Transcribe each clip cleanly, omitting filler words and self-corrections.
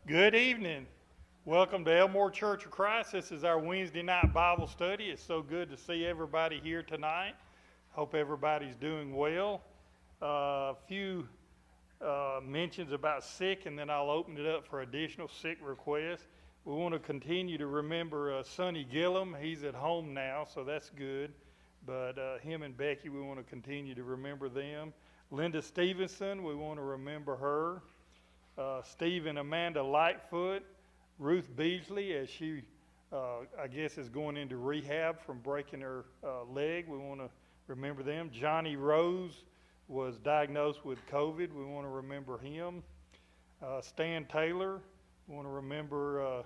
Good evening. Welcome to Elmore Church of Christ. This is our Wednesday night Bible study. It's so good to see everybody here tonight. Hope everybody's doing well. A few mentions about sick, and then I'll open it up for additional sick requests. We want to continue to remember Sonny Gillum. He's at home now, so that's good. But him and Becky, we want to continue to remember them. Linda Stevenson, we want to remember her. Steve and Amanda Lightfoot, Ruth Beasley, as she, I guess, is going into rehab from breaking her leg. We want to remember them. Johnny Rose was diagnosed with COVID. We want to remember him. Stan Taylor, we want to remember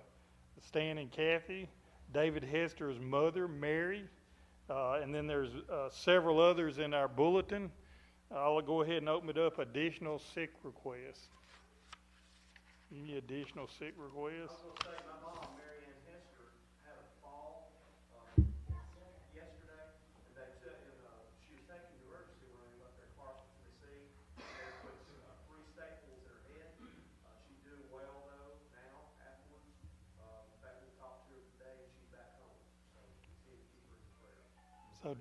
Stan and Kathy. David Hester's mother, Mary. And then there's several others in our bulletin. I'll go ahead and open it up, additional sick requests. Any additional sick requests? I was going to say, my mom, Mary Ann Hester, had a fall yesterday, and they took, she was taken to the emergency room up there in Clarksville, Tennessee. They put 3 staples in her head. She's doing well, though, now, afterwards. In fact, we talked to her today, and she's back home. So continue to keep her in prayer. So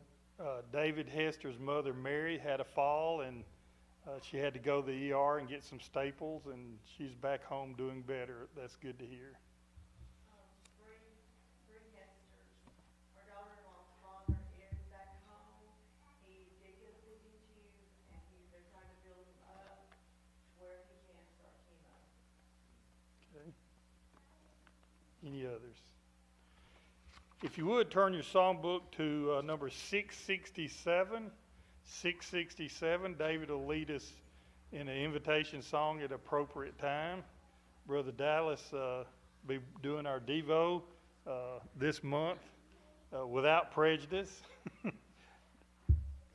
David Hester's mother, Mary, had a fall, and she had to go to the ER and get some staples, and she's back home doing better. That's good to hear. Bree Hester, our daughter-in-law's father is back home. He did get a feeding tube, and they're trying to build him up to where he can start chemo. Okay. Any others? If you would, turn your songbook to number 667. 667. David will lead us in an invitation song at appropriate time. Brother Dallas be doing our Devo this month without prejudice.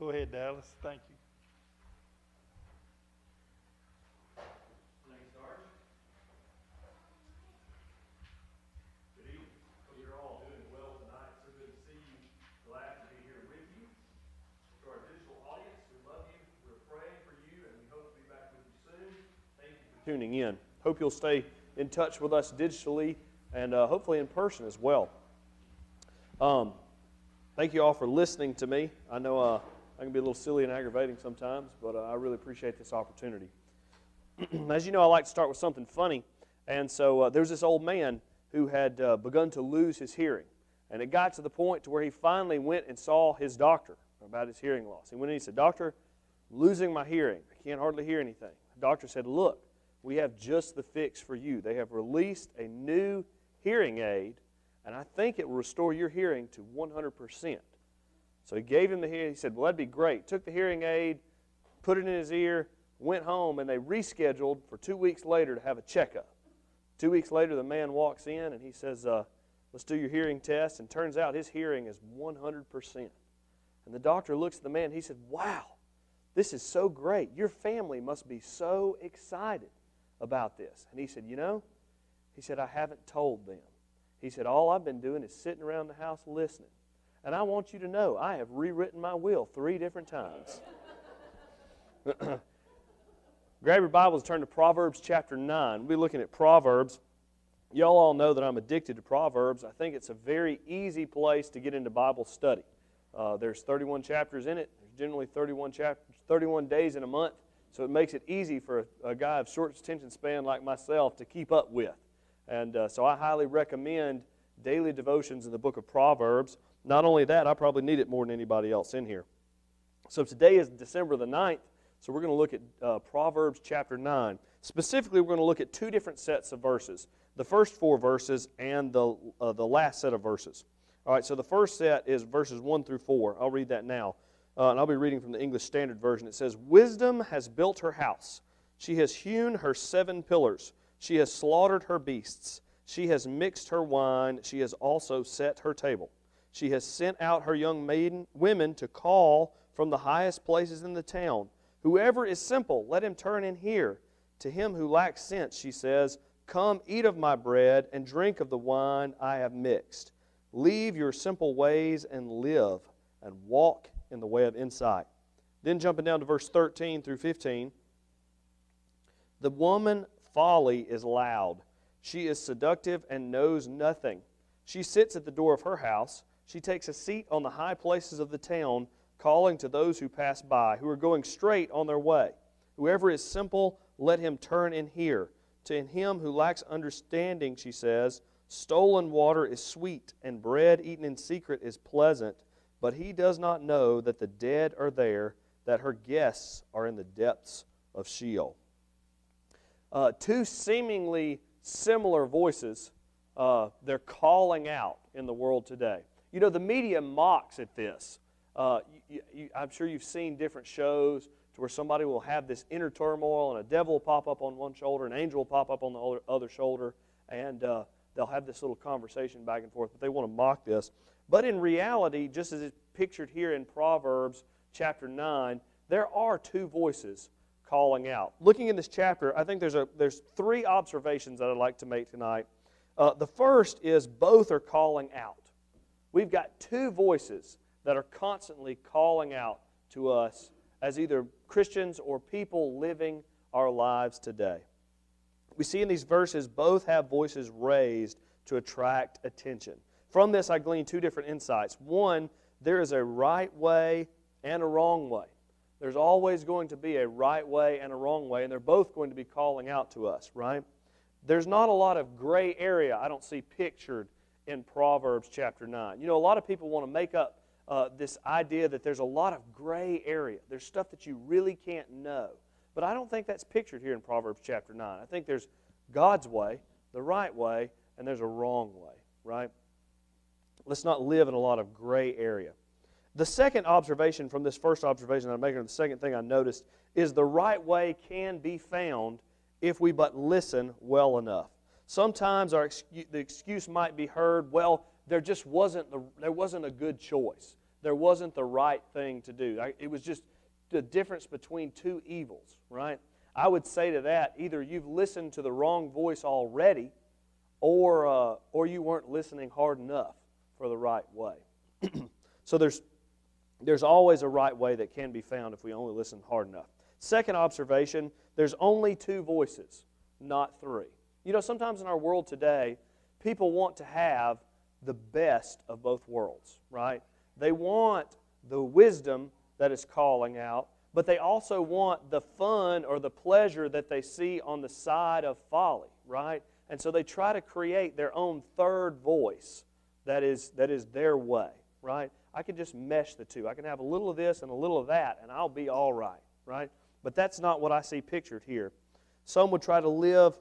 Go ahead, Dallas. Thank you. Thanks, Sarge. Good evening. Hope you're all doing well tonight. So good to see you. Glad to be here with you. To our digital audience, we love you. We're praying for you, and we hope to be back with you soon. Thank you for tuning in. Hope you'll stay in touch with us digitally and hopefully in person as well. Thank you all for listening to me. I know I can be a little silly and aggravating sometimes, but I really appreciate this opportunity. As you know, I like to start with something funny, and so there's this old man who had begun to lose his hearing, and it got to the point to where he finally went and saw his doctor about his hearing loss. He went in and he said, "Doctor, I'm losing my hearing. I can't hardly hear anything." The doctor said, "Look, we have just the fix for you. They have released a new hearing aid, and I think it will restore your hearing to 100%. So he gave him the hearing. He said, "Well, that'd be great." Took the hearing aid, put it in his ear, went home, and they rescheduled for 2 weeks later to have a checkup. 2 weeks later, the man walks in, and he says, "Let's do your hearing test." And turns out his hearing is 100%. And the doctor looks at the man, and he said, "Wow, this is so great. Your family must be so excited about this." And he said, "You know," he said, "I haven't told them." He said, "All I've been doing is sitting around the house listening. And I want you to know, I have rewritten my will 3 different times." Grab your Bibles and turn to Proverbs chapter 9. We'll be looking at Proverbs. Y'all all know that I'm addicted to Proverbs. I think it's a very easy place to get into Bible study. There's 31 chapters in it. There's generally 31 chapters, 31 days in a month. So it makes it easy for a guy of short attention span like myself to keep up with. And so I highly recommend daily devotions in the book of Proverbs. Not only that, I probably need it more than anybody else in here. So today is December the 9th. So we're going to look at Proverbs chapter 9. Specifically, we're going to look at 2 different sets of verses. The first 4 verses and the last set of verses. All right, so the first set is verses 1 through 4. I'll read that now. And I'll be reading from the English Standard Version. It says, "Wisdom has built her house. She has hewn her 7 pillars. She has slaughtered her beasts. She has mixed her wine. She has also set her table. She has sent out her young women to call from the highest places in the town. Whoever is simple, let him turn in here. To him who lacks sense, she says, come eat of my bread and drink of the wine I have mixed. Leave your simple ways and live, and walk in the way of insight." Then jumping down to verse 13 through 15. "The woman folly is loud. She is seductive and knows nothing. She sits at the door of her house. She takes a seat on the high places of the town, calling to those who pass by, who are going straight on their way. Whoever is simple, let him turn and hear. To him who lacks understanding, she says, stolen water is sweet, and bread eaten in secret is pleasant. But he does not know that the dead are there, that her guests are in the depths of Sheol. Two seemingly similar voices, they're calling out in the world today. You know, the media mocks at this. I'm sure you've seen different shows to where somebody will have this inner turmoil, and a devil will pop up on one shoulder, an angel will pop up on the other shoulder, and they'll have this little conversation back and forth, but they want to mock this. But in reality, just as it's pictured here in Proverbs chapter 9, there are two voices calling out. Looking in this chapter, I think there's three observations that I'd like to make tonight. The first is both are calling out. We've got two voices that are constantly calling out to us as either Christians or people living our lives today. We see in these verses both have voices raised to attract attention. From this, I glean two different insights. One, there is a right way and a wrong way. There's always going to be a right way and a wrong way, and they're both going to be calling out to us, right? There's not a lot of gray area I don't see pictured in Proverbs chapter 9. You know, a lot of people want to make up this idea that there's a lot of gray area. There's stuff that you really can't know. But I don't think that's pictured here in Proverbs chapter 9. I think there's God's way, the right way, and there's a wrong way, right? Let's not live in a lot of gray area. The second observation from this first observation I'm making, or the second thing I noticed, is the right way can be found if we but listen well enough. Sometimes the excuse might be heard, well, there wasn't a good choice. There wasn't the right thing to do. It was just the difference between two evils, right? I would say to that, either you've listened to the wrong voice already, or you weren't listening hard enough for the right way. So there's always a right way that can be found if we only listen hard enough. Second observation, there's only two voices, not three. You know, sometimes in our world today, people want to have the best of both worlds, right? They want the wisdom that is calling out, but they also want the fun or the pleasure that they see on the side of folly, right? And so they try to create their own third voice that is their way, right? I can just mesh the two. I can have a little of this and a little of that, and I'll be all right, right? But that's not what I see pictured here. Some would try to live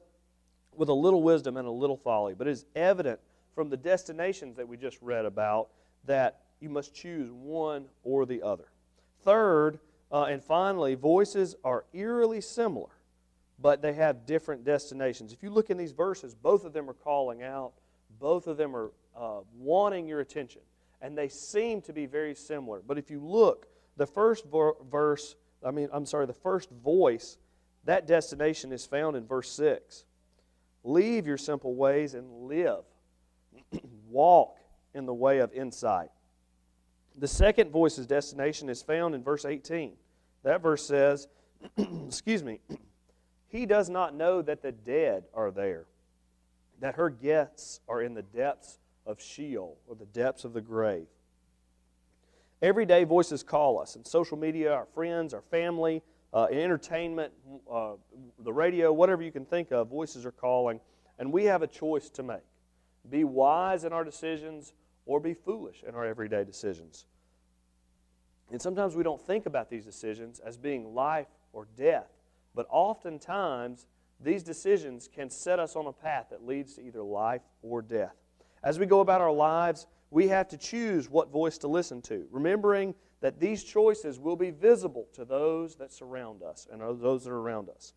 with a little wisdom and a little folly, but it is evident from the destinations that we just read about that you must choose one or the other. Third, and finally, voices are eerily similar, but they have different destinations. If you look in these verses, both of them are calling out, both of them are wanting your attention, and they seem to be very similar. But if you look, the first voice, that destination is found in verse 6. Leave your simple ways and live. Walk in the way of insight. The second voice's destination is found in verse 18. That verse says, he does not know that the dead are there, that her guests are in the depths of Sheol, or the depths of the grave. Every day voices call us, in social media, our friends, our family, in entertainment, the radio, whatever you can think of, voices are calling, and we have a choice to make. Be wise in our decisions or be foolish in our everyday decisions. And sometimes we don't think about these decisions as being life or death, but oftentimes these decisions can set us on a path that leads to either life or death. As we go about our lives, we have to choose what voice to listen to, remembering that these choices will be visible to those that surround us and those that are around us.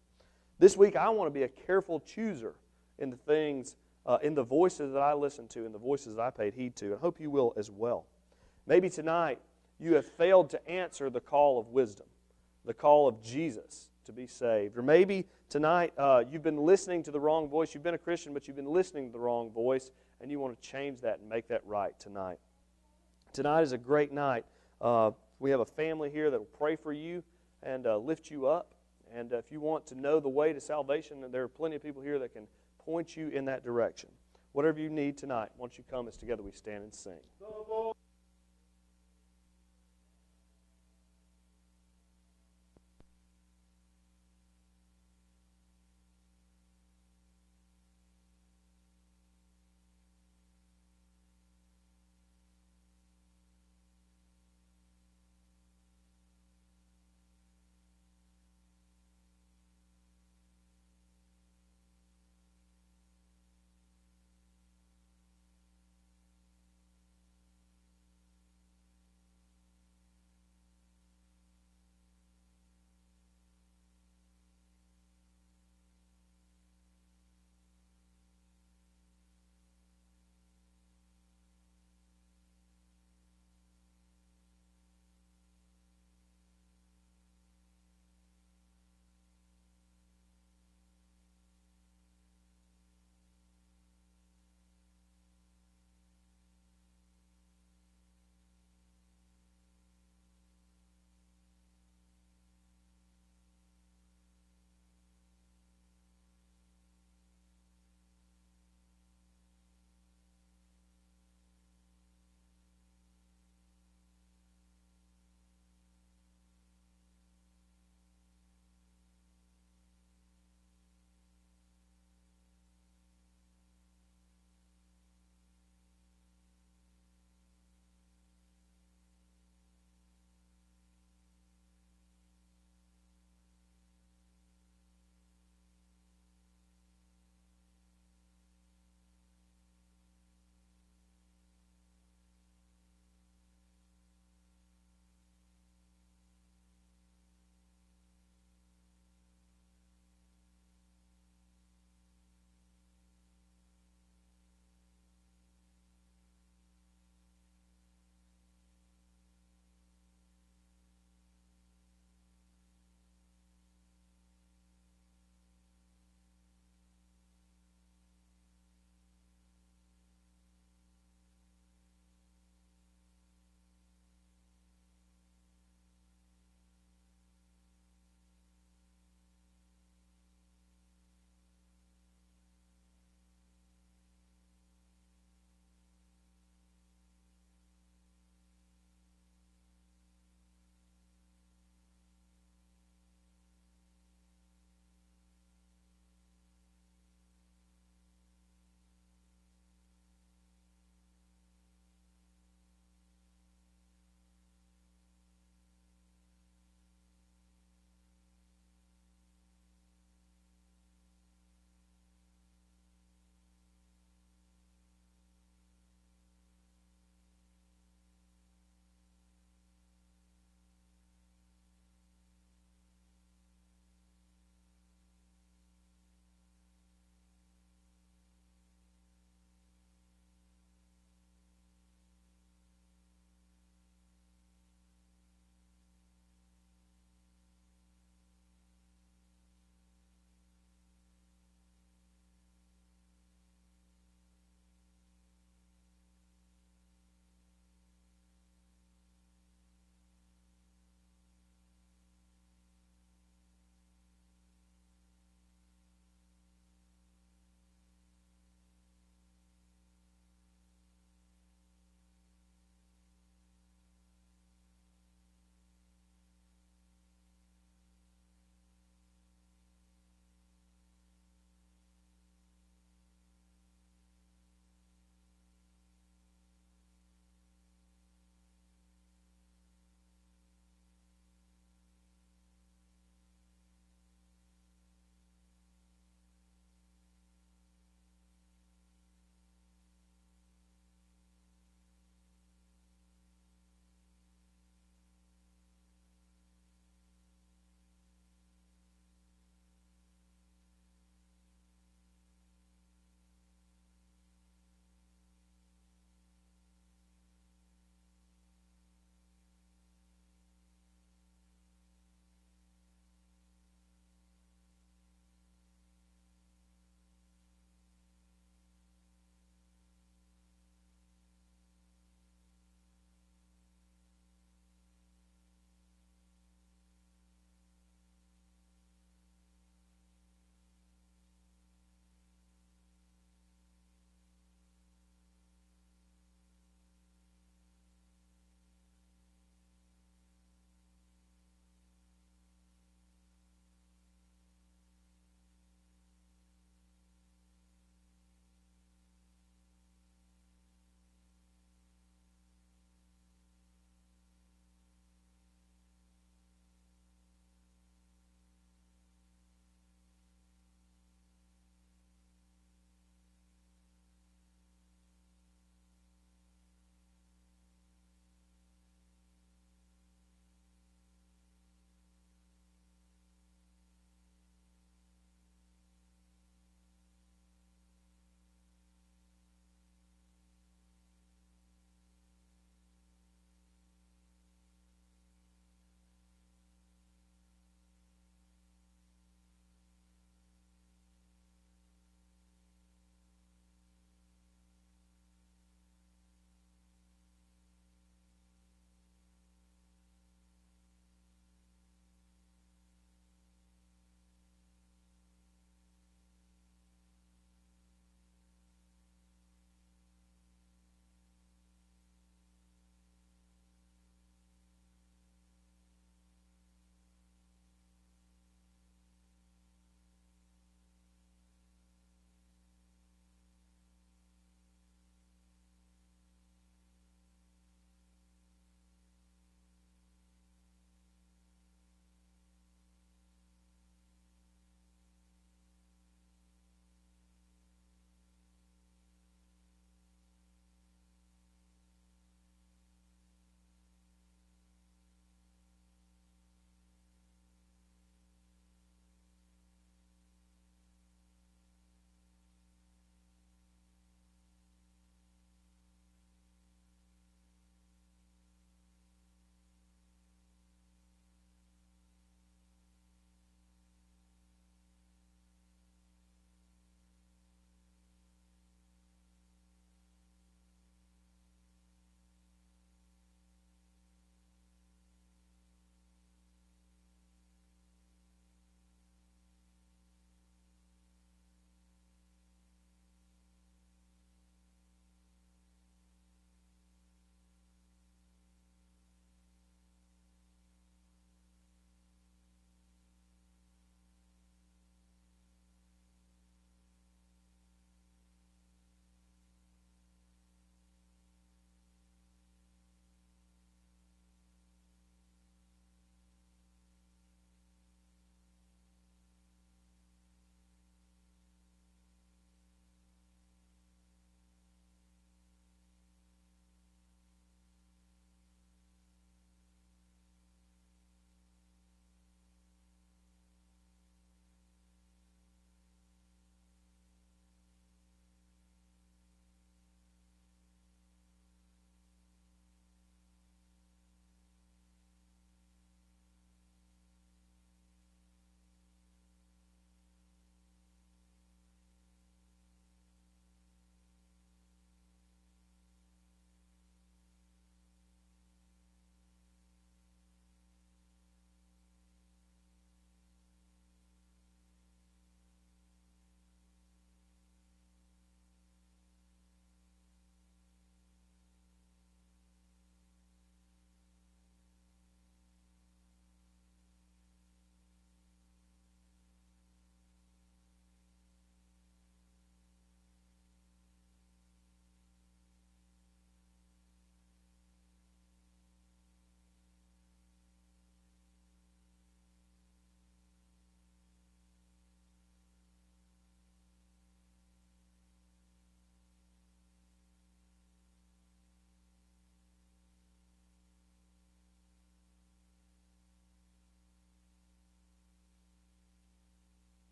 This week, I want to be a careful chooser in the things, in the voices that I listen to, in the voices that I paid heed to. I hope you will as well. Maybe tonight, you have failed to answer the call of wisdom, the call of Jesus to be saved. Or maybe tonight, you've been listening to the wrong voice. You've been a Christian, but you've been listening to the wrong voice, and you want to change that and make that right tonight. Tonight is a great night. We have a family here that will pray for you and lift you up. And if you want to know the way to salvation, there are plenty of people here that can point you in that direction. Whatever you need tonight, once you come as together we stand and sing.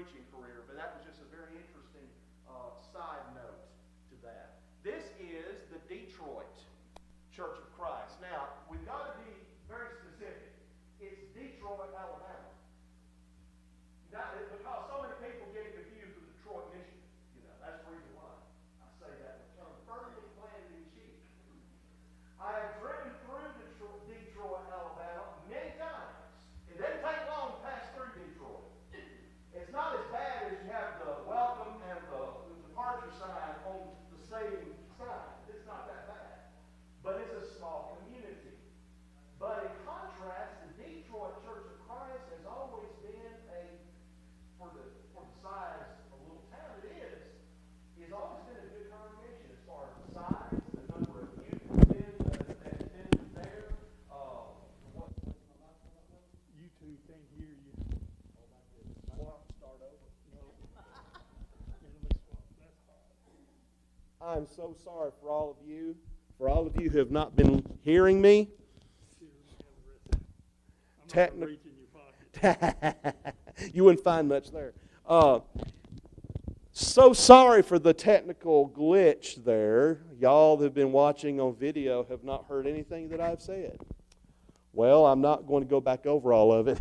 preaching career, but that was just a very interesting side note to that. This is the Detroit Church of Christ. Now, we've got to be very specific. It's Detroit, Alabama. Because so many people get confused with Detroit, Michigan. That's the reason why I say that with term firmly planted in cheek. I have driven through Detroit, Alabama many times. It doesn't take long to pass through Detroit. It's not as bad as you have the welcome and the departure sign on the same side. It's not that bad. But it's a small community. But in contrast, the Detroit Church of Christ has always been for the size of a little town it is, has always been a good congregation as far as the size, the number of youth that's been there. YouTube can't hear you. Start over. No. Here, let me swap. That's hard. I'm so sorry for all of you. For all of you who have not been hearing me. I'm not reaching your pocket. You wouldn't find much there. So sorry for the technical glitch there. Y'all that have been watching on video have not heard anything that I've said. Well, I'm not going to go back over all of it.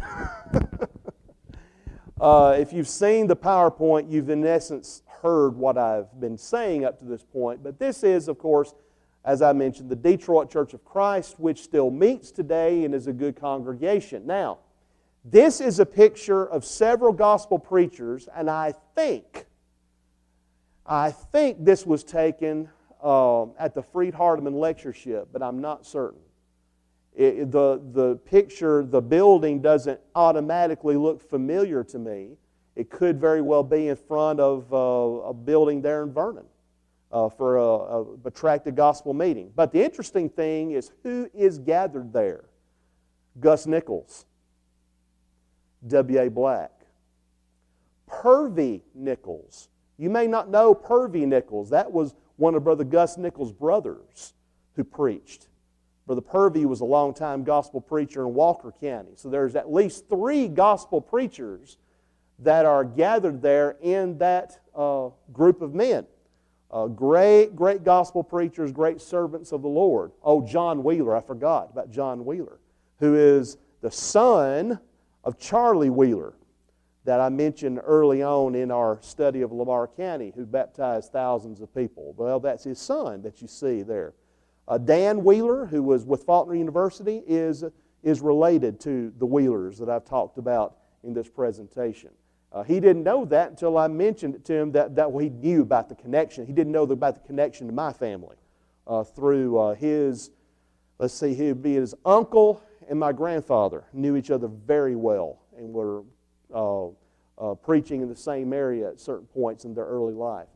If you've seen the PowerPoint, you've in essence heard what I've been saying up to this point. But this is, of course, as I mentioned, the Detroit Church of Christ, which still meets today and is a good congregation. Now, this is a picture of several gospel preachers, and I think this was taken at the Freed Hardeman lectureship, but I'm not certain. The picture, the building doesn't automatically look familiar to me. It could very well be in front of a building there in Vernon for a protracted gospel meeting. But the interesting thing is who is gathered there. Gus Nichols, W.A. Black, Purvey Nichols. You may not know Purvey Nichols. That was one of Brother Gus Nichols' brothers who preached. Brother Purvey was a longtime gospel preacher in Walker County. So there's at least 3 gospel preachers that are gathered there in that group of men. Great gospel preachers, great servants of the Lord. Oh, John Wheeler, I forgot about John Wheeler, who is the son of Charlie Wheeler that I mentioned early on in our study of Lamar County, who baptized thousands of people. Well, that's his son that you see there. Dan Wheeler, who was with Faulkner University, is related to the Wheelers that I've talked about in this presentation. He didn't know that until I mentioned it to him that he knew about the connection. He didn't know about the connection to my family through he would be his uncle and my grandfather knew each other very well and were preaching in the same area at certain points in their early life.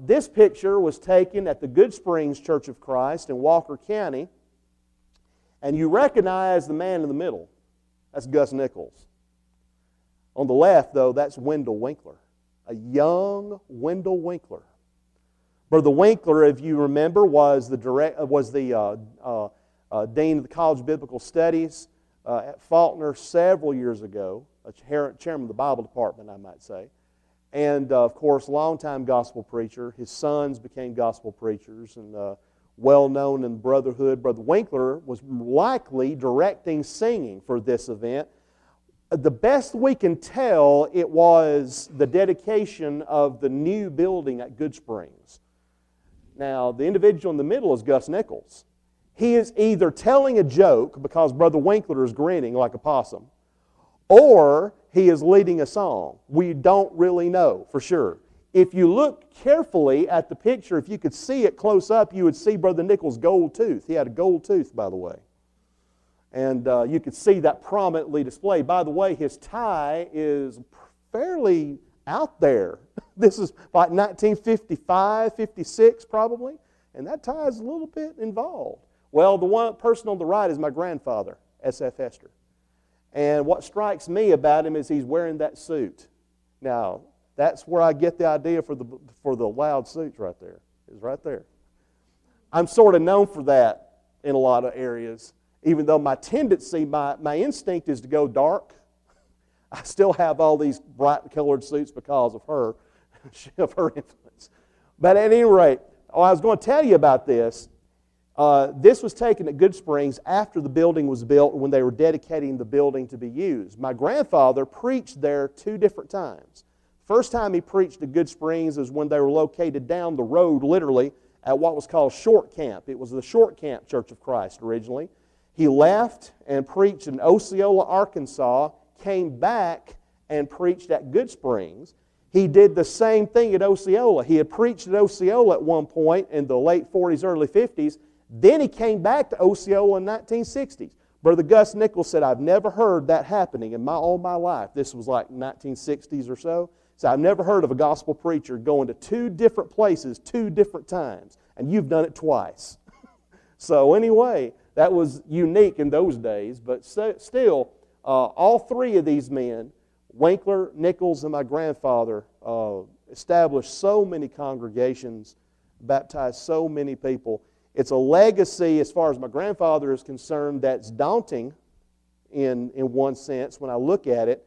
This picture was taken at the Good Springs Church of Christ in Walker County, and you recognize the man in the middle. That's Gus Nichols. On the left, though, that's Wendell Winkler, a young Wendell Winkler. Brother Winkler, if you remember, was the dean of the College of Biblical Studies at Faulkner several years ago, chairman of the Bible department, I might say. And, of course, longtime gospel preacher. His sons became gospel preachers and well-known in brotherhood. Brother Winkler was likely directing singing for this event. The best we can tell, it was the dedication of the new building at Good Springs. Now, the individual in the middle is Gus Nichols. He is either telling a joke because Brother Winkler is grinning like a possum, or he is leading a song. We don't really know for sure. If you look carefully at the picture, if you could see it close up, you would see Brother Nichols' gold tooth. He had a gold tooth, by the way. And you could see that prominently displayed. By the way, his tie is fairly out there. This is like 1955, 56 probably. And that tie is a little bit involved. Well, the one person on the right is my grandfather, S.F. Hester. And what strikes me about him is he's wearing that suit. Now, that's where I get the idea for the loud suits right there. Is right there. I'm sort of known for that in a lot of areas. Even though my tendency, my instinct is to go dark, I still have all these bright colored suits because of her, of her influence. But at any rate, I was going to tell you about this. This was taken at Good Springs after the building was built, when they were dedicating the building to be used. My grandfather preached there 2 different times. First time he preached at Good Springs is when they were located down the road, literally, at what was called Short Camp. It was the Short Camp Church of Christ originally. He left and preached in Osceola, Arkansas, came back and preached at Good Springs. He did the same thing at Osceola. He had preached at Osceola at one point in the late 40s, early 50s. Then he came back to Osceola in the 1960s. Brother Gus Nichols said, I've never heard that happening in all my life. This was like 1960s or so. So I've never heard of a gospel preacher going to 2 different places 2 different times. And you've done it twice. So anyway, that was unique in those days. But still, all 3 of these men, Winkler, Nichols, and my grandfather, established so many congregations, baptized so many people. It's a legacy, as far as my grandfather is concerned, that's daunting in one sense when I look at it.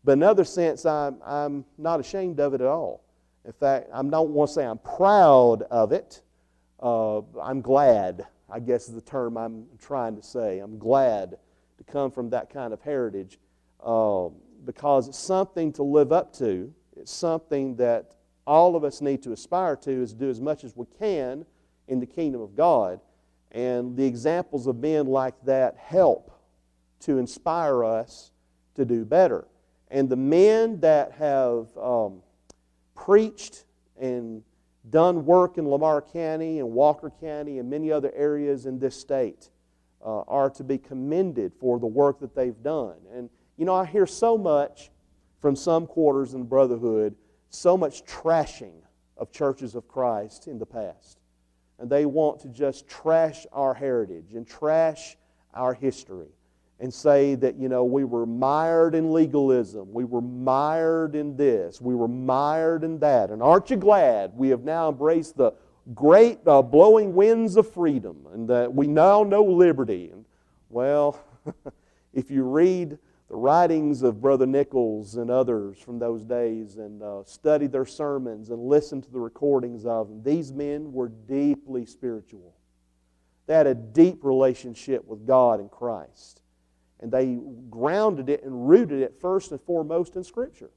But in another sense, I'm not ashamed of it at all. In fact, I don't want to say I'm proud of it. I'm glad, I guess is the term I'm trying to say. I'm glad to come from that kind of heritage because it's something to live up to. It's something that all of us need to aspire to, is do as much as we can in the kingdom of God. And the examples of men like that help to inspire us to do better. And the men that have preached and done work in Lamar County and Walker County and many other areas in this state are to be commended for the work that they've done. And, you know, I hear so much from some quarters in the brotherhood, so much trashing of churches of Christ in the past. And they want to just trash our heritage and trash our history and say that, you know, we were mired in legalism, we were mired in this, we were mired in that. And aren't you glad we have now embraced the great blowing winds of freedom and that we now know liberty? And, well, if you read the writings of Brother Nichols and others from those days and study their sermons and listen to the recordings of them, these men were deeply spiritual. They had a deep relationship with God and Christ. And they grounded it and rooted it first and foremost in Scripture.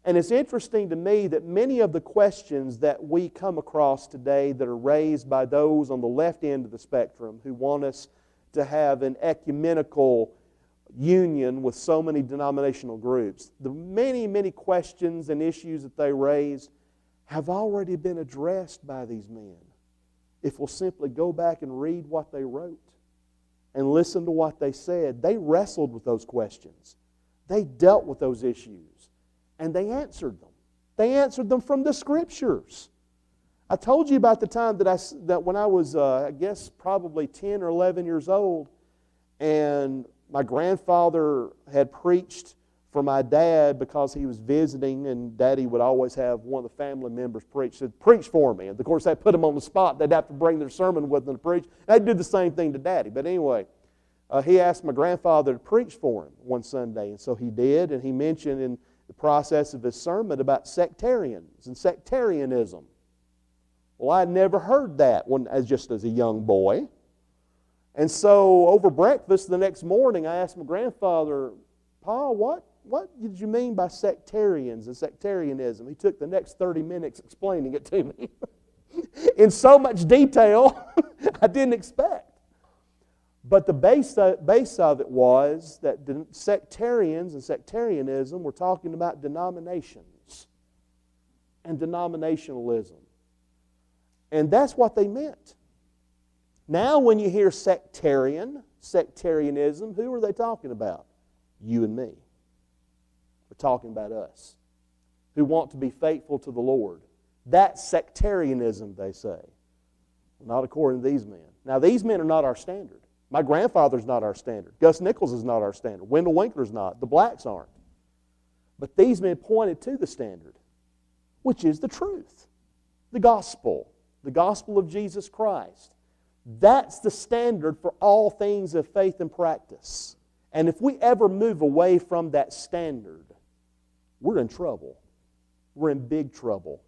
And it's interesting to me that many of the questions that we come across today that are raised by those on the left end of the spectrum who want us to have an ecumenical union with so many denominational groups, the many, many questions and issues that they raised have already been addressed by these men. If we'll simply go back and read what they wrote and listen to what they said, they wrestled with those questions. They dealt with those issues. And they answered them. They answered them from the Scriptures. I told you about the time that when I was, I guess, probably 10 or 11 years old, and my grandfather had preached for my dad because he was visiting, and Daddy would always have one of the family members preach. Said, preach for me. And of course, that put them on the spot. They'd have to bring their sermon with them to preach. They'd do the same thing to Daddy. But anyway, he asked my grandfather to preach for him one Sunday, and so he did, and he mentioned in the process of his sermon about sectarians and sectarianism. Well, I'd never heard that just as a young boy. And so over breakfast the next morning, I asked my grandfather, Pa, what did you mean by sectarians and sectarianism? He took the next 30 minutes explaining it to me in so much detail I didn't expect. But the base of it was that sectarians and sectarianism were talking about denominations and denominationalism. And that's what they meant. Now when you hear sectarianism, who are they talking about? You and me. We're talking about us who want to be faithful to the Lord. That's sectarianism, they say. Not according to these men. Now these men are not our standard. My grandfather's not our standard. Gus Nichols is not our standard. Wendell Winkler's not. The blacks aren't. But these men pointed to the standard, which is the truth. The gospel of Jesus Christ. That's the standard for all things of faith and practice. And if we ever move away from that standard, we're in trouble. We're in big trouble.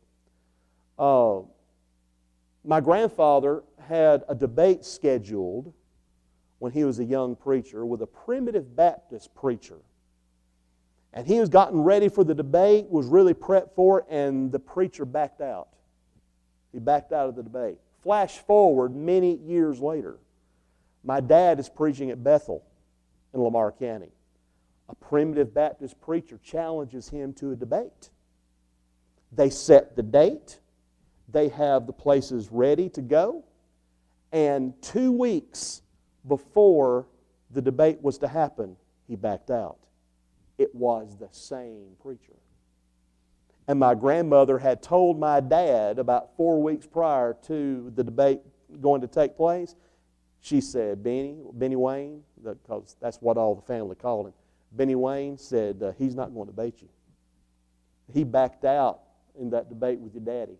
My grandfather had a debate scheduled when he was a young preacher with a Primitive Baptist preacher. And he was gotten ready for the debate, was really prepped for it, and the preacher backed out. He backed out of the debate. Flash forward many years later. My dad is preaching at Bethel in Lamar County. A Primitive Baptist preacher challenges him to a debate. They set the date. They have the places ready to go. And 2 weeks before the debate was to happen, he backed out. It was the same preacher. And my grandmother had told my dad about 4 weeks prior to the debate going to take place, she said, Benny Wayne, because that's what all the family called him, Benny Wayne said, he's not going to debate you. He backed out in that debate with your daddy.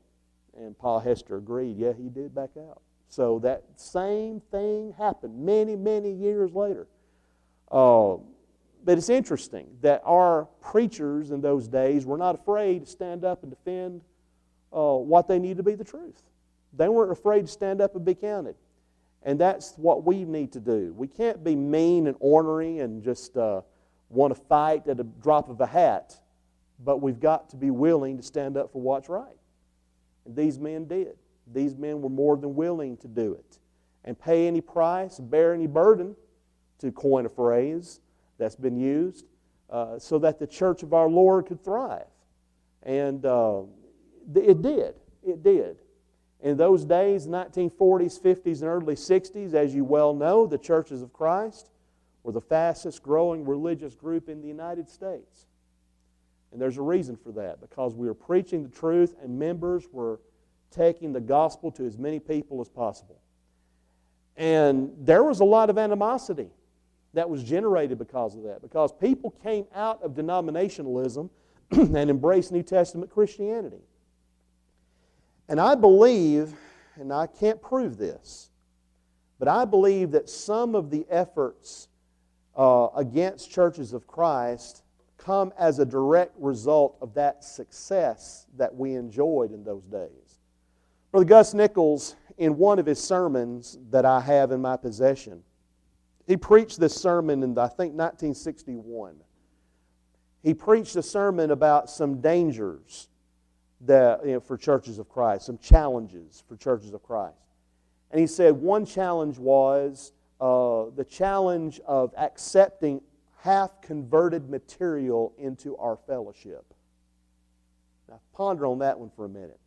And Pa Hester agreed, yeah, he did back out. So that same thing happened many, many years later. But it's interesting that our preachers in those days were not afraid to stand up and defend what they need to be the truth. They weren't afraid to stand up and be counted. And that's what we need to do. We can't be mean and ornery and just want to fight at a drop of a hat, but we've got to be willing to stand up for what's right. And these men did. These men were more than willing to do it and pay any price, bear any burden, to coin a phrase that's been used, so that the church of our Lord could thrive. And it did. It did. In those days, 1940s, 50s, and early 60s, as you well know, the churches of Christ were the fastest growing religious group in the United States. And there's a reason for that, because we were preaching the truth and members were taking the gospel to as many people as possible. And there was a lot of animosity that was generated because of that, because people came out of denominationalism and embraced New Testament Christianity. And I believe, and I can't prove this, but I believe that some of the efforts against churches of Christ come as a direct result of that success that we enjoyed in those days. Brother Gus Nichols, in one of his sermons that I have in my possession, he preached this sermon in, I think, 1961. He preached a sermon about some dangers that, for churches of Christ, some challenges for churches of Christ. And he said one challenge was the challenge of accepting half-converted material into our fellowship. Now, ponder on that one for a minute.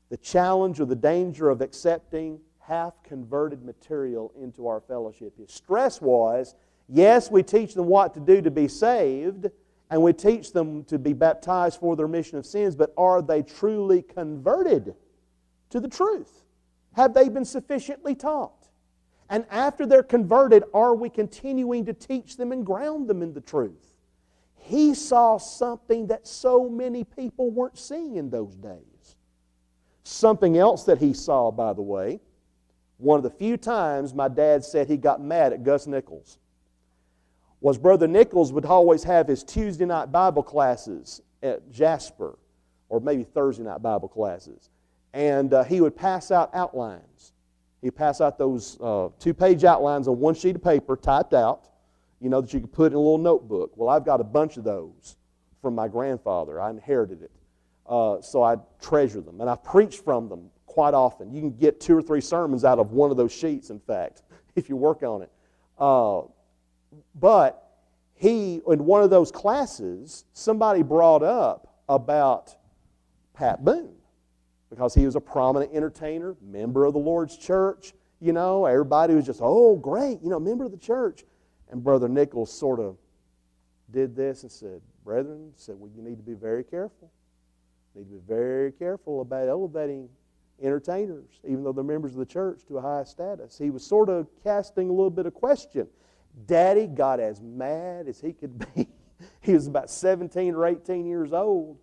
The challenge or the danger of accepting half-converted material into our fellowship. His stress was, yes, we teach them what to do to be saved, and we teach them to be baptized for their remission of sins, but are they truly converted to the truth? Have they been sufficiently taught? And after they're converted, are we continuing to teach them and ground them in the truth? He saw something that so many people weren't seeing in those days. Something else that he saw, by the way, one of the few times my dad said he got mad at Gus Nichols, was Brother Nichols would always have his Tuesday night Bible classes at Jasper, or maybe Thursday night Bible classes. And he would pass out outlines. He'd pass out those 2-page outlines on one sheet of paper, typed out, that you could put in a little notebook. Well, I've got a bunch of those from my grandfather. I inherited it. So I treasure them. And I preach from them quite often. You can get 2 or 3 sermons out of one of those sheets, in fact, if you work on it. But in one of those classes, somebody brought up about Pat Boone, because he was a prominent entertainer, member of the Lord's church. Everybody was just, oh, great, member of the church. And Brother Nichols sort of did this and said, brethren, well, you need to be very careful. You need to be very careful about elevating entertainers, even though they're members of the church, to a high status. He was sort of casting a little bit of question. Daddy got as mad as he could be. He was about 17 or 18 years old.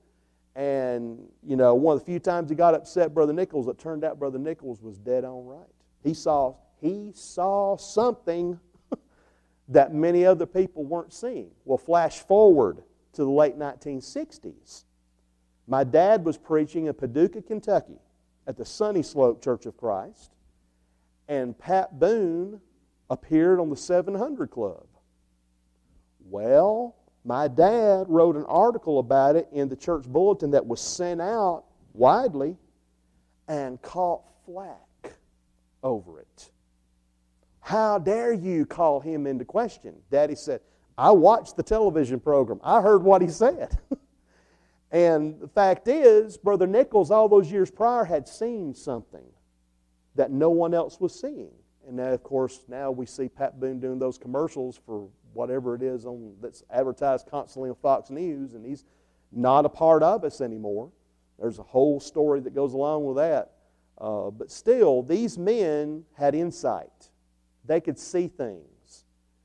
And, one of the few times he got upset Brother Nichols, it turned out Brother Nichols was dead on right. He saw something that many other people weren't seeing. Well, flash forward to the late 1960s. My dad was preaching in Paducah, Kentucky at the Sunny Slope Church of Christ, and Pat Boone appeared on the 700 Club. Well, my dad wrote an article about it in the church bulletin that was sent out widely and caught flack over it. How dare you call him into question? Daddy said, I watched the television program. I heard what he said. And the fact is, Brother Nichols, all those years prior, had seen something that no one else was seeing. And now, of course, now we see Pat Boone doing those commercials for whatever it is that's advertised constantly on Fox News, and he's not a part of us anymore. There's a whole story that goes along with that. But still, these men had insight. They could see things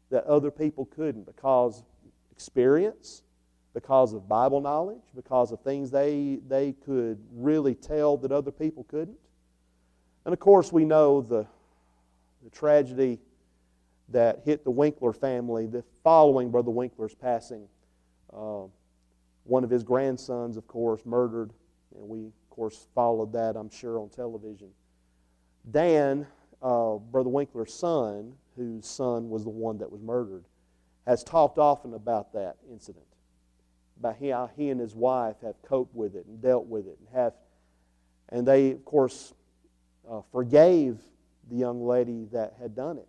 that other people couldn't because of experience, because of Bible knowledge, because of things they could really tell that other people couldn't. And of course, we know the tragedy that hit the Winkler family following Brother Winkler's passing. One of his grandsons, of course, murdered, and we, of course, followed that, I'm sure, on television. Dan, Brother Winkler's son, whose son was the one that was murdered, has talked often about that incident, about how he and his wife have coped with it and dealt with it, and they, of course, forgave the young lady that had done it,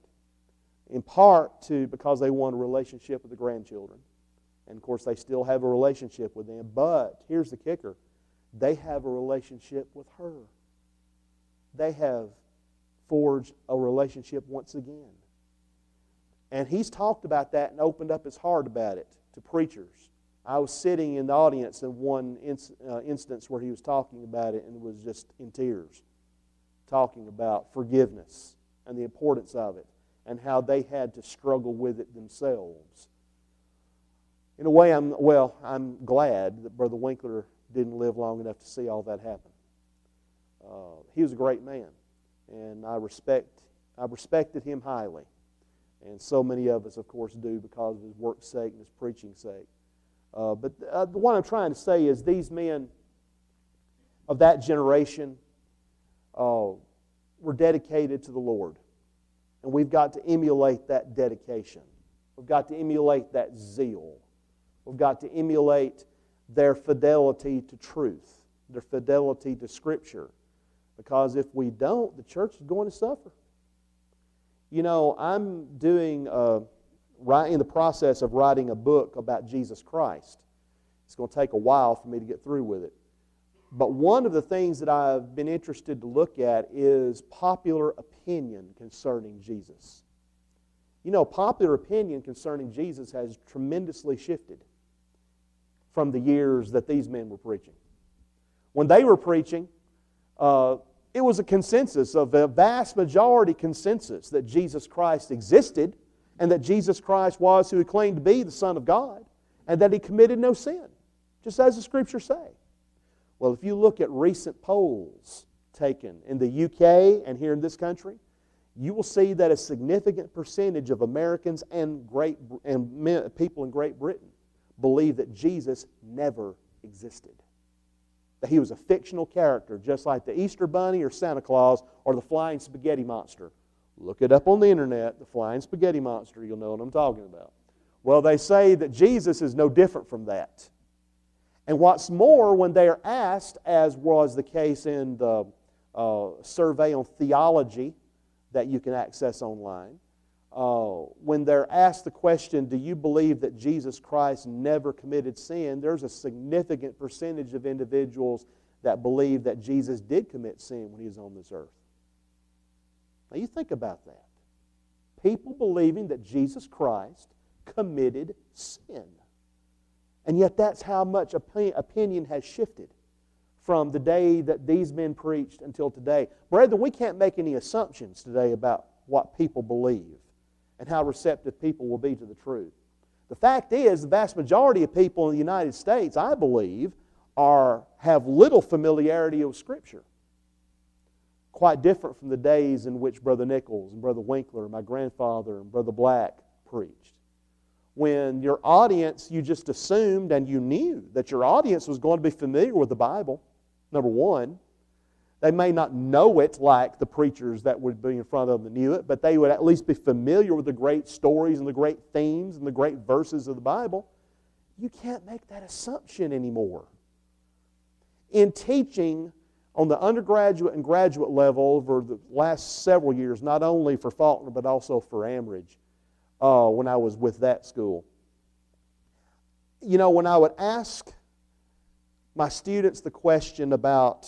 in part because they want a relationship with the grandchildren. And, of course, they still have a relationship with them. But here's the kicker. They have a relationship with her. They have forged a relationship once again. And he's talked about that and opened up his heart about it to preachers. I was sitting in the audience in one instance where he was talking about it and was just in tears, talking about forgiveness and the importance of it and how they had to struggle with it themselves. In a way, I'm glad that Brother Winkler didn't live long enough to see all that happen. He was a great man, and I respected him highly. And so many of us, of course, do because of his work's sake and his preaching's sake. But what I'm trying to say is these men of that generation were dedicated to the Lord. And we've got to emulate that dedication. We've got to emulate that zeal. We've got to emulate their fidelity to truth, their fidelity to Scripture. Because if we don't, the church is going to suffer. You know, I'm in the process of writing a book about Jesus Christ. It's going to take a while for me to get through with it. But one of the things that I've been interested to look at is popular opinion concerning Jesus. You know, popular opinion concerning Jesus has tremendously shifted from the years that these men were preaching. When they were preaching, it was a consensus, a vast majority consensus that Jesus Christ existed and that Jesus Christ was who he claimed to be, the Son of God, and that he committed no sin, just as the Scriptures say. Well, if you look at recent polls taken in the UK and here in this country, you will see that a significant percentage of Americans and people in Great Britain believe that Jesus never existed. That he was a fictional character, just like the Easter Bunny or Santa Claus or the Flying Spaghetti Monster. Look it up on the internet, the Flying Spaghetti Monster, you'll know what I'm talking about. Well, they say that Jesus is no different from that. And what's more, when they are asked, as was the case in the survey on theology that you can access online, when they're asked the question, do you believe that Jesus Christ never committed sin, there's a significant percentage of individuals that believe that Jesus did commit sin when he was on this earth. Now you think about that. People believing that Jesus Christ committed sin. And yet that's how much opinion has shifted from the day that these men preached until today. Brethren, we can't make any assumptions today about what people believe and how receptive people will be to the truth. The fact is, the vast majority of people in the United States, I believe, have little familiarity with Scripture. Quite different from the days in which Brother Nichols and Brother Winkler, my grandfather, and Brother Black preached. when your audience, you just assumed and you knew that your audience was going to be familiar with the Bible, number one. They may not know it like the preachers that would be in front of them knew it, but they would at least be familiar with the great stories and the great themes and the great verses of the Bible. You can't make that assumption anymore. In teaching on the undergraduate and graduate level over the last several years, not only for Faulkner but also for Amridge, when I was with that school, you know, when I would ask my students the question about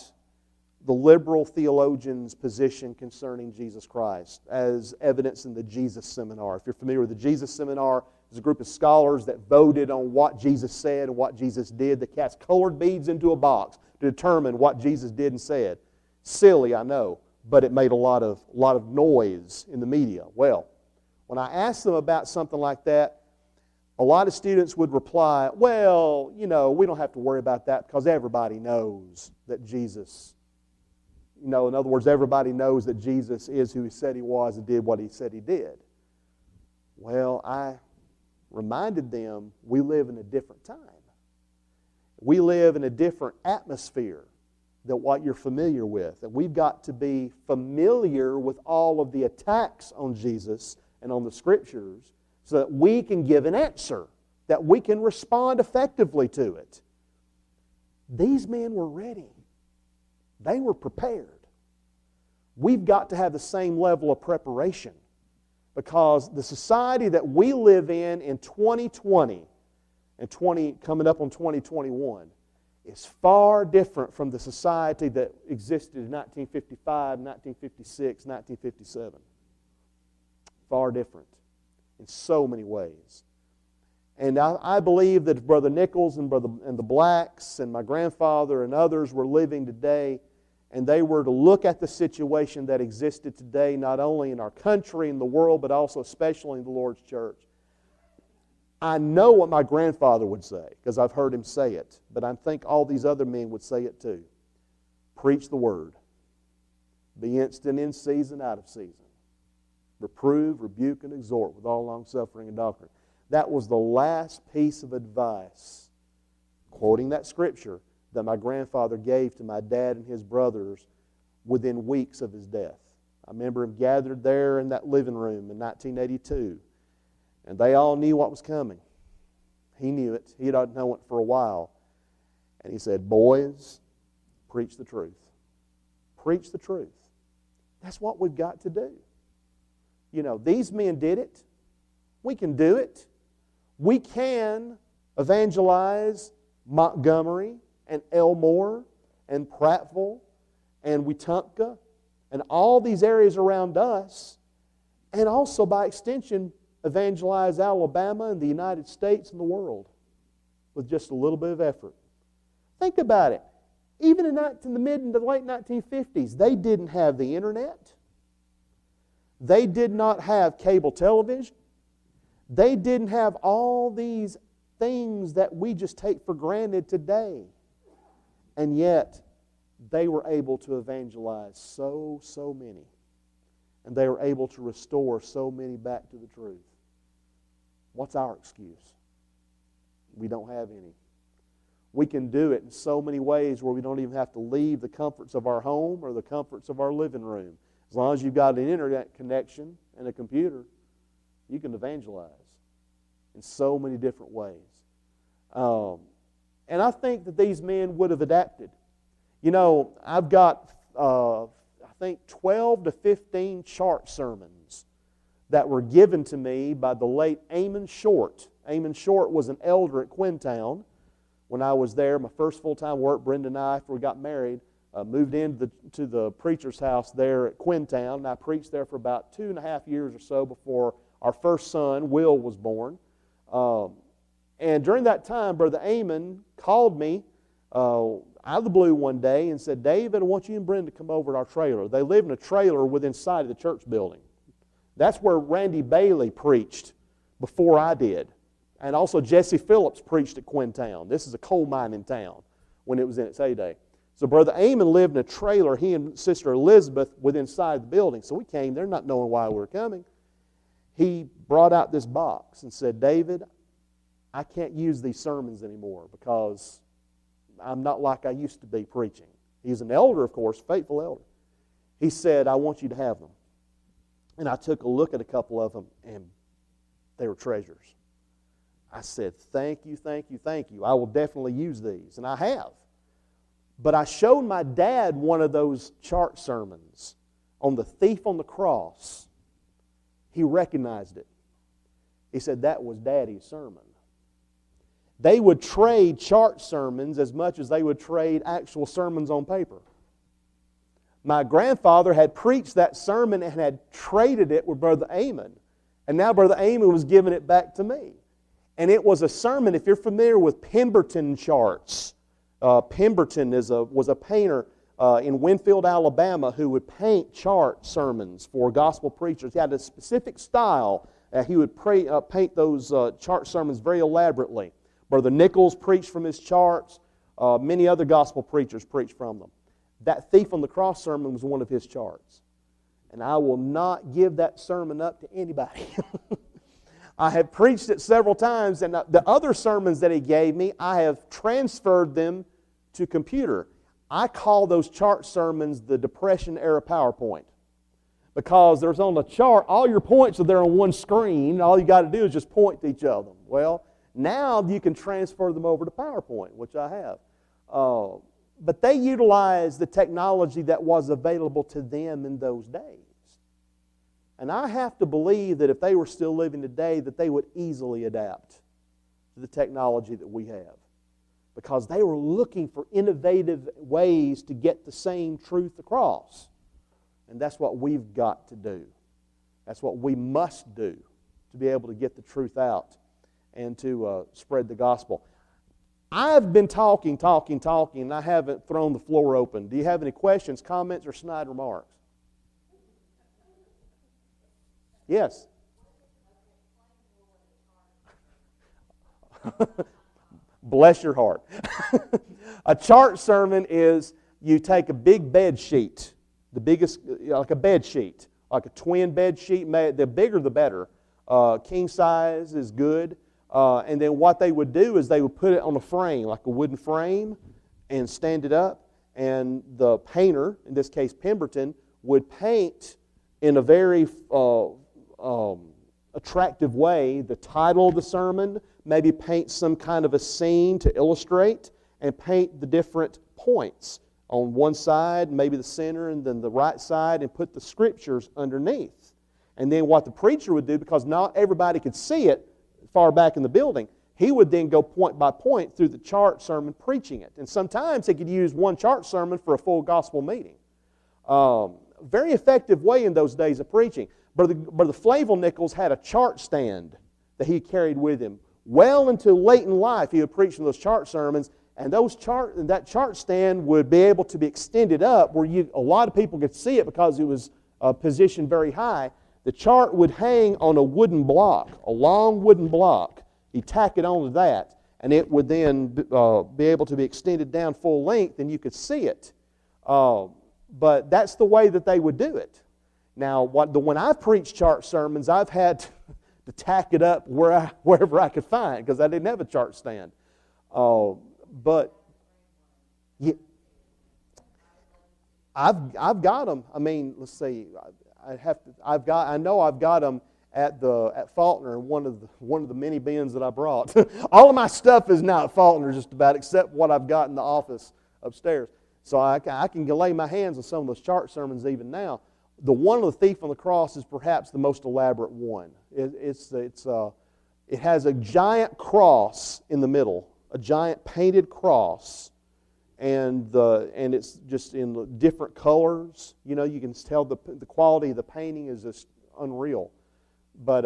the liberal theologian's position concerning Jesus Christ, as evidenced in the Jesus Seminar. If you're familiar with the Jesus Seminar, it's a group of scholars that voted on what Jesus said and what Jesus did. They cast colored beads into a box to determine what Jesus did and said. Silly, I know, but it made a lot of noise in the media. Well, when I asked them about something like that, a lot of students would reply, well, you know, we don't have to worry about that because everybody knows that Jesus, you know, in other words, everybody knows that Jesus is who He said He was and did what He said He did. Well, I reminded them we live in a different time. We live in a different atmosphere than what you're familiar with. And we've got to be familiar with all of the attacks on Jesus and on the Scriptures so that we can give an answer, that we can respond effectively to it. These men were ready. They were prepared. We've got to have the same level of preparation because the society that we live in 2020 and coming up on 2021 is far different from the society that existed in 1955, 1956, 1957. Far different in so many ways. And I believe that if Brother Nichols and the Blacks and my grandfather and others were living today, and they were to look at the situation that existed today, not only in our country and the world, but also especially in the Lord's church, I know what my grandfather would say, because I've heard him say it, but I think all these other men would say it too. Preach the Word. Be instant in season, out of season. Reprove, rebuke, and exhort with all longsuffering and doctrine. That was the last piece of advice, quoting that scripture, that my grandfather gave to my dad and his brothers within weeks of his death. I remember him gathered there in that living room in 1982, and they all knew what was coming. He knew it. He had known it for a while. And he said, boys, preach the truth. Preach the truth. That's what we've got to do. You know, these men did it. We can do it. We can evangelize Montgomery and Elmore and Prattville and Wetumpka and all these areas around us, and also by extension evangelize Alabama and the United States and the world with just a little bit of effort. Think about it. Even in the mid and the late 1950s, they didn't have the internet. They did not have cable television. They didn't have all these things that we just take for granted today. And yet, they were able to evangelize so many. And they were able to restore so many back to the truth. What's our excuse? We don't have any. We can do it in so many ways where we don't even have to leave the comforts of our home or the comforts of our living room. As long as you've got an internet connection and a computer, you can evangelize in so many different ways. And I think that these men would have adapted. You know, I've got, I think, 12 to 15 chart sermons that were given to me by the late Amon Short. Amon Short was an elder at Quintown when I was there. My first full-time work, Brenda and I, after we got married, moved into the preacher's house there at Quintown, and I preached there for about 2.5 years or so before our first son, Will, was born. And during that time, Brother Amon called me out of the blue one day and said, David, I want you and Brenda to come over to our trailer. They live in a trailer within sight of the church building. That's where Randy Bailey preached before I did. And also Jesse Phillips preached at Quintown. This is a coal mining town when it was in its heyday. So Brother Amon lived in a trailer, he and Sister Elizabeth, within sight of the building. So we came there not knowing why we were coming. He brought out this box and said, David, I can't use these sermons anymore because I'm not like I used to be preaching. He's an elder, of course, faithful elder. He said, I want you to have them. And I took a look at a couple of them, and they were treasures. I said, thank you, thank you, thank you. I will definitely use these, and I have. But I showed my dad one of those chart sermons on the thief on the cross. He recognized it. He said, that was Daddy's sermon. They would trade chart sermons as much as they would trade actual sermons on paper. My grandfather had preached that sermon and had traded it with Brother Amon. And now Brother Amon was giving it back to me. And it was a sermon, if you're familiar with Pemberton charts. Pemberton was a painter in Winfield, Alabama, who would paint chart sermons for gospel preachers. He had a specific style. He would paint those chart sermons very elaborately. Brother Nichols preached from his charts. Many other gospel preachers preached from them. That thief on the cross sermon was one of his charts. And I will not give that sermon up to anybody. I have preached it several times, and the other sermons that he gave me, I have transferred them to computer. I call those chart sermons the Depression-era PowerPoint. Because there's on the chart, all your points are there on one screen, and all you got to do is just point to each of them. Well, now you can transfer them over to PowerPoint, which I have. But they utilized the technology that was available to them in those days. And I have to believe that if they were still living today, that they would easily adapt to the technology that we have. Because they were looking for innovative ways to get the same truth across. And that's what we've got to do. That's what we must do to be able to get the truth out and to spread the gospel. I've been talking, and I haven't thrown the floor open. Do you have any questions, comments, or snide remarks? Yes. Bless your heart. A chart sermon is you take a big bed sheet, the biggest, like a bed sheet, like a twin bed sheet. The bigger the better. King size is good. And then what they would do is they would put it on a frame, like a wooden frame, and stand it up. And the painter, in this case Pemberton, would paint in a very attractive way the title of the sermon, maybe paint some kind of a scene to illustrate, and paint the different points on one side, maybe the center, and then the right side, and put the scriptures underneath. And then what the preacher would do, because not everybody could see it far back in the building, he would then go point by point through the chart sermon preaching it. And sometimes he could use one chart sermon for a full gospel meeting. Very effective way in those days of preaching. Brother Flavel Nichols had a chart stand that he carried with him. Well into late in life, he would preach from those chart sermons, and that chart stand would be able to be extended up where a lot of people could see it because it was positioned very high. The chart would hang on a wooden block, a long wooden block. He'd tack it onto that, and it would then be able to be extended down full length, and you could see it. But that's the way that they would do it. Now, when I've preached chart sermons, I've had to tack it up wherever I could find because I didn't have a chart stand. But yeah, I've got them. I mean, let's see. I know I've got them at Faulkner in one of the mini bins that I brought. All of my stuff is now at Faulkner just about, except what I've got in the office upstairs. So I can lay my hands on some of those chart sermons even now. The one of the thief on the cross is perhaps the most elaborate one. It has a giant cross in the middle, a giant painted cross, and it's just in different colors. You know, you can tell the quality of the painting is just unreal. But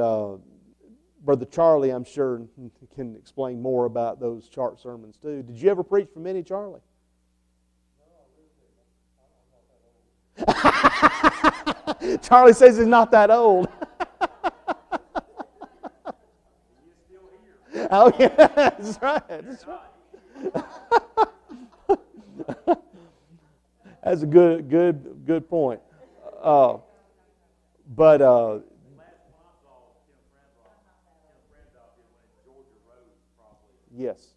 Brother Charlie, I'm sure, can explain more about those chart sermons too. Did you ever preach from any, Charlie? Charlie says he's not that old. Oh yeah, that's right. That's right. That's a good point. Yes.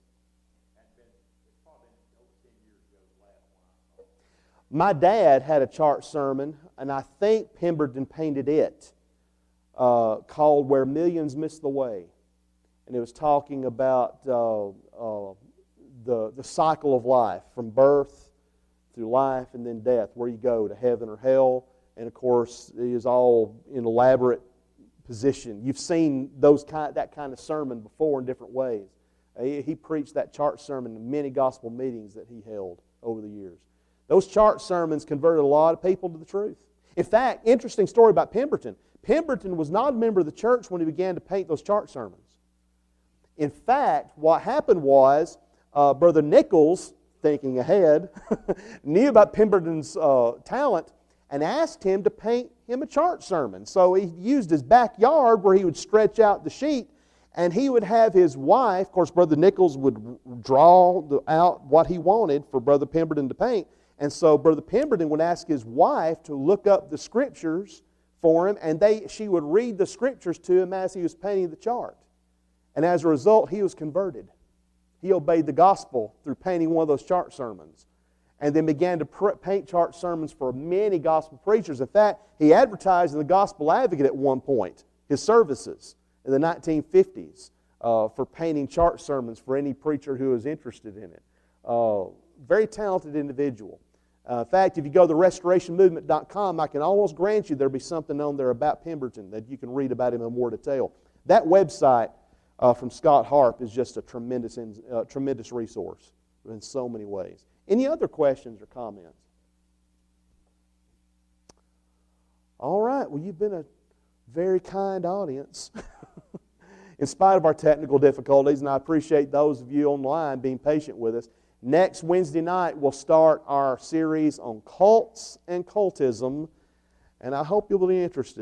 My dad had a chart sermon, and I think Pemberton painted it, called Where Millions Miss the Way. And it was talking about the cycle of life, from birth through life and then death, where you go, to heaven or hell. And of course, it is all in elaborate position. You've seen that kind of sermon before in different ways. He preached that chart sermon in many gospel meetings that he held over the years. Those chart sermons converted a lot of people to the truth. In fact, interesting story about Pemberton. Pemberton was not a member of the church when he began to paint those chart sermons. In fact, what happened was Brother Nichols, thinking ahead, knew about Pemberton's talent and asked him to paint him a chart sermon. So he used his backyard where he would stretch out the sheet, and he would have his wife, of course Brother Nichols would draw out what he wanted for Brother Pemberton to paint. And so Brother Pemberton would ask his wife to look up the Scriptures for him, and she would read the Scriptures to him as he was painting the chart. And as a result, he was converted. He obeyed the gospel through painting one of those chart sermons, and then began to paint chart sermons for many gospel preachers. In fact, he advertised in the Gospel Advocate at one point his services in the 1950s for painting chart sermons for any preacher who was interested in it. Very talented individual. In fact, if you go to restorationmovement.com, I can almost grant you there'll be something on there about Pemberton that you can read about him in more detail. That website from Scott Harp is just a tremendous resource in so many ways. Any other questions or comments? All right. Well, you've been a very kind audience in spite of our technical difficulties, and I appreciate those of you online being patient with us. Next Wednesday night, we'll start our series on cults and cultism, and I hope you'll be interested.